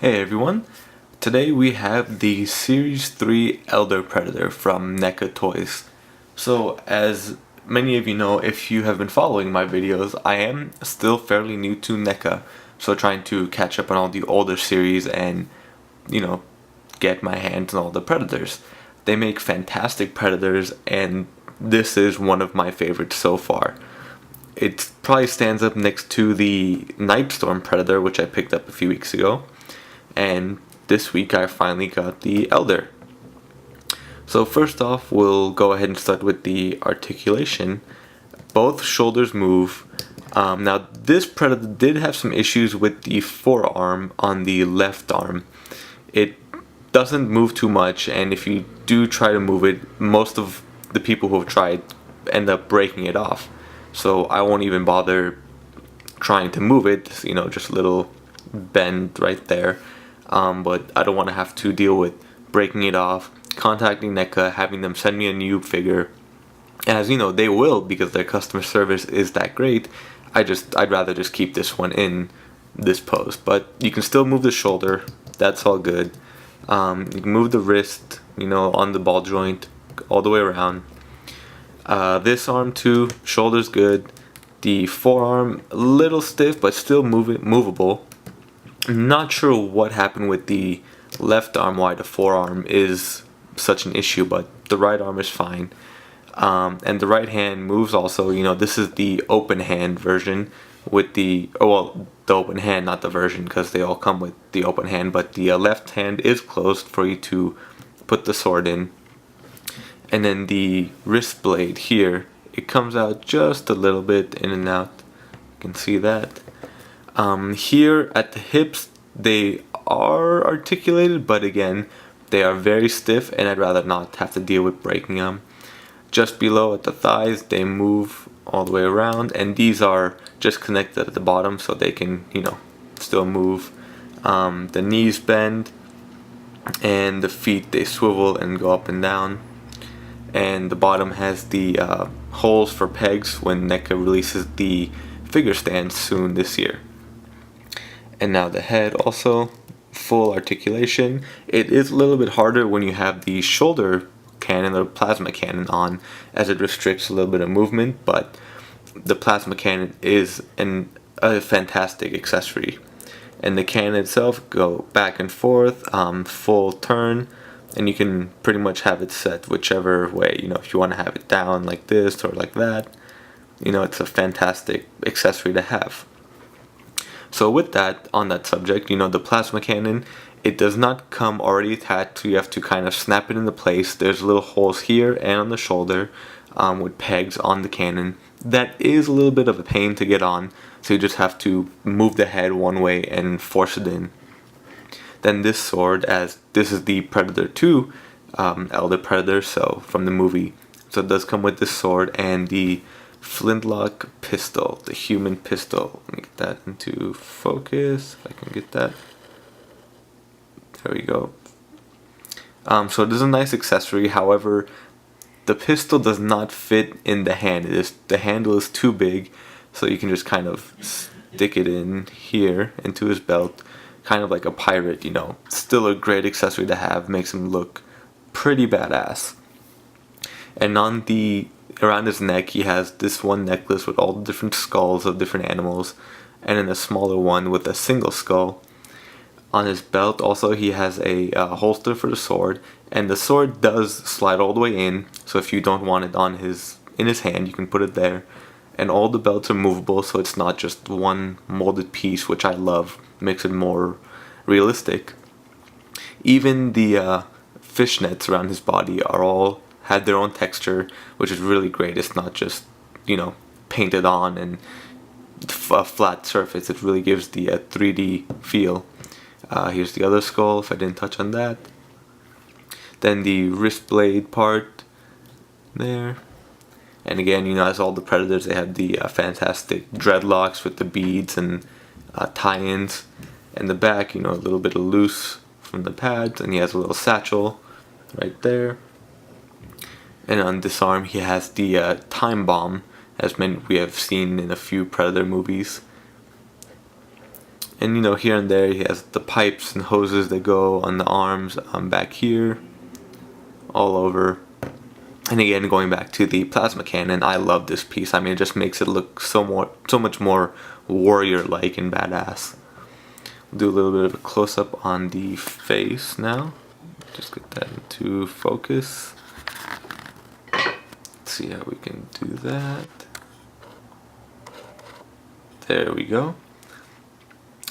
Hey everyone, today we have the Series 3 Elder Predator from NECA Toys. So as many of you know, if you have been following my videos, I am still fairly new to NECA, so trying to catch up on all the older series and, get my hands on all the Predators. They make fantastic Predators and this is one of my favorites so far. It probably stands up next to the Nightstorm Predator, which I picked up a few weeks ago. And this week I finally got the Elder. So first off, we'll go ahead and start with the articulation. Both shoulders move. Now this Predator did have some issues with the forearm on the left arm. It doesn't move too much, and if you do try to move it, most of the people who have tried end up breaking it off. So I won't even bother trying to move it, just a little bend right there. But I don't want to have to deal with breaking it off, contacting NECA, having them send me a new figure. And as you know, they will, because their customer service is that great. I'd rather just keep this one in this pose. But you can still move the shoulder, that's all good. You can move the wrist, on the ball joint, all the way around. This arm too, shoulder's good. The forearm, a little stiff, but still movable. I'm not sure what happened with the left arm, why the forearm is such an issue, but the right arm is fine. And the right hand moves also. This is the open hand version with the open hand, not the version, because they all come with the open hand, but the left hand is closed for you to put the sword in. And then the wrist blade here, it comes out just a little bit in and out. You can see that. Here at the hips, they are articulated, but again, they are very stiff and I'd rather not have to deal with breaking them. Just below at the thighs, they move all the way around, and these are just connected at the bottom so they can, still move. The knees bend and the feet, they swivel and go up and down. And the bottom has the holes for pegs when NECA releases the figure stand soon this year. And now the head also, full articulation. It is a little bit harder when you have the shoulder cannon or plasma cannon on, as it restricts a little bit of movement, but the plasma cannon is a fantastic accessory. And the cannon itself go back and forth, full turn, and you can pretty much have it set whichever way, if you want to have it down like this or like that. It's a fantastic accessory to have. So with that, on that subject, the plasma cannon, it does not come already attached, so you have to kind of snap it into place. There's little holes here and on the shoulder with pegs on the cannon. That is a little bit of a pain to get on, so you just have to move the head one way and force it in. Then this sword, as this is the Predator 2 Elder Predator, so from the movie. So it does come with this sword and the flintlock pistol, the human pistol. Let me get that into focus, if I can get that. There we go. So it is a nice accessory, however, the pistol does not fit in the hand. The handle is too big, so you can just kind of stick it in here into his belt, kind of like a pirate, Still a great accessory to have, makes him look pretty badass. And around his neck, he has this one necklace with all the different skulls of different animals, and then a smaller one with a single skull. On his belt also, he has a holster for the sword, and the sword does slide all the way in, so if you don't want it in his hand, you can put it there. And all the belts are movable, so it's not just one molded piece, which I love. Makes it more realistic. Even the fishnets around his body had their own texture, which is really great. It's not just, painted on and a flat surface. It really gives the 3D feel. Here's the other skull, if I didn't touch on that. Then the wrist blade part there. And again, as all the Predators, they have the fantastic dreadlocks with the beads and tie-ins. And the back, a little bit of loose from the pads, and he has a little satchel right there. And on this arm, he has the time bomb, as we have seen in a few Predator movies. And you know, here and there he has the pipes and hoses that go on the arms, back here, all over. And again, going back to the plasma cannon, I love this piece. I mean, it just makes it look so much more warrior-like and badass. We'll do a little bit of a close-up on the face now. Just get that into focus. Let's see how we can do that. There we go.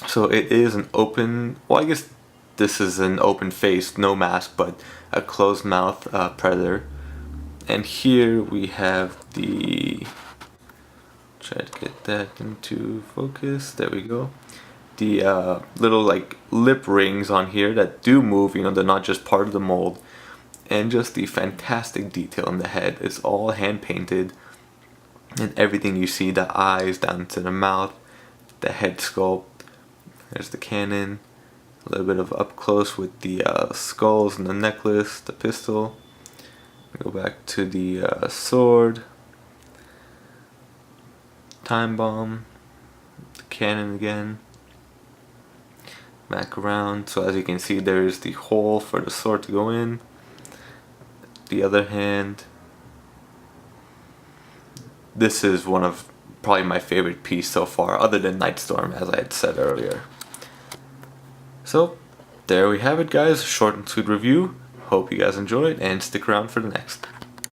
So it is an open, well, I guess this is an open face, no mask, but a closed mouth predator. And here we have the, try to get that into focus, there we go. The little like lip rings on here that do move, you know, they're not just part of the mold. And just the fantastic detail in the head. It's all hand painted. And everything you see, the eyes down to the mouth, the head sculpt. There's the cannon, a little bit of up close with the skulls and the necklace, the pistol. Go back to the sword, time bomb, the cannon again. Back around, so as you can see there's the hole for the sword to go in. The other hand. This is one of probably my favorite piece so far, other than Nightstorm, as I had said earlier. So, there we have it guys, short and sweet review. Hope you guys enjoyed and stick around for the next.